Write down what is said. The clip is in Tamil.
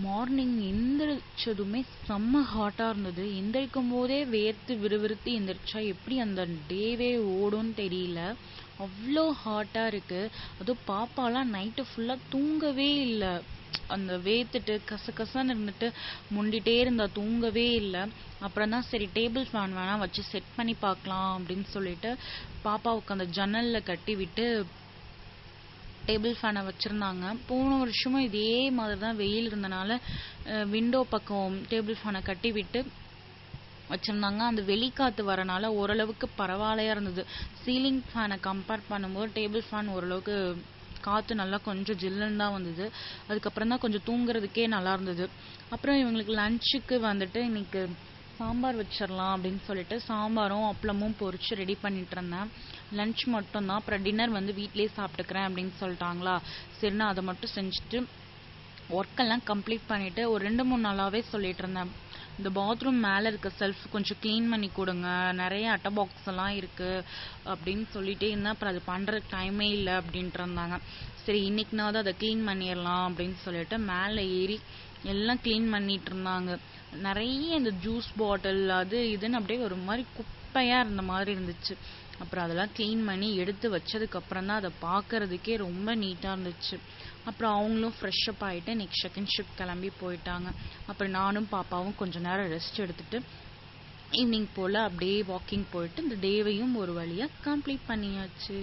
மார்னிங் எந்திரிச்சதுமே செம்ம ஹாட்டாக இருந்தது. எந்திரிக்கும் போதே வேர்த்து விறுவிறுத்து எந்திரிச்சா எப்படி அந்த டேவே ஓடும்னு தெரியல. அவ்வளோ ஹாட்டாக இருக்குது. அதுவும் பாப்பாலாம் நைட்டு ஃபுல்லாக தூங்கவே இல்லை. அந்த வேர்த்துட்டு கசகசன்னு இருந்துட்டு முண்டிகிட்டே இருந்தா, தூங்கவே இல்லை. அப்புறம் தான் சரி டேபிள் ஃபேன் வேணால் வச்சு செட் பண்ணி பார்க்கலாம் அப்படின்னு சொல்லிட்டு பாப்பாவுக்கு அந்த ஜன்னலில் கட்டி விட்டு டேபிள் ஃபேனை வச்சுருந்தாங்க. போன வருஷமும் இதே மாதிரி தான் வெயில் இருந்தனால விண்டோ பக்கம் டேபிள் ஃபேனை கட்டி விட்டு வச்சுருந்தாங்க. அந்த வெளிக்காற்று வரனால ஓரளவுக்கு பரவாயில்லையாக இருந்தது. சீலிங் ஃபேனை கம்பேர் பண்ணும்போது டேபிள் ஃபேன் ஓரளவுக்கு காற்று நல்லா கொஞ்சம் ஜில்லுன்னு தான் வந்தது. அதுக்கப்புறம் தான் கொஞ்சம் தூங்குறதுக்கே நல்லா இருந்தது. அப்புறம் இவங்களுக்கு லஞ்சுக்கு வந்துட்டு இன்னைக்கு சாம்பார் வச்சிடலாம் அப்படின்னு சொல்லிட்டு சாம்பாரும் அப்பளமும் பொரிச்சு ரெடி பண்ணிட்டு இருந்தேன். லஞ்ச் மட்டும்தான். அப்புறம் டின்னர் வந்து வீட்லேயே சாப்பிட்டுக்கிறேன் அப்படின்னு சொல்லிட்டாங்களா, சரிண்ணா அதை மட்டும் செஞ்சுட்டு ஒர்க்கெல்லாம் கம்ப்ளீட் பண்ணிவிட்டு ஒரு 2-3 நாளாகவே சொல்லிட்டு இருந்தேன், இந்த பாத்ரூம் மேலே இருக்க செல்ஃப் கொஞ்சம் க்ளீன் பண்ணி கொடுங்க, நிறைய அட்டை பாக்ஸ் எல்லாம் இருக்குது அப்படின்னு சொல்லிட்டே இருந்தேன். அப்புறம் அது பண்ணுறதுக்கு டைமே இல்லை அப்படின்ட்டு இருந்தாங்க. சரி இன்னைக்குனாவது அதை க்ளீன் பண்ணிடலாம் அப்படின்னு சொல்லிட்டு மேலே ஏறி எல்லாம் க்ளீன் பண்ணிட்டு இருந்தாங்க. நிறைய இந்த ஜூஸ் பாட்டில் அது இதுன்னு அப்படியே ஒரு மாதிரி குப்பையாக இருந்த மாதிரி இருந்துச்சு. அப்புறம் அதெல்லாம் க்ளீன் பண்ணி எடுத்து வச்சதுக்கப்புறம் தான் அதை பார்க்கறதுக்கே ரொம்ப நீட்டாக இருந்துச்சு. அப்புறம் அவங்களும் ஃப்ரெஷ்அப் ஆகிட்டு நெக்ஸ்ட் செகண்ட் ஷிஃப்ட் கிளம்பி போயிட்டாங்க. அப்புறம் நானும் பாப்பாவும் கொஞ்சம் நேரம் ரெஸ்ட் எடுத்துட்டு ஈவினிங் போல் அப்படியே வாக்கிங் போயிட்டு இந்த டேவையும் ஒரு வழியாக கம்ப்ளீட் பண்ணியாச்சு.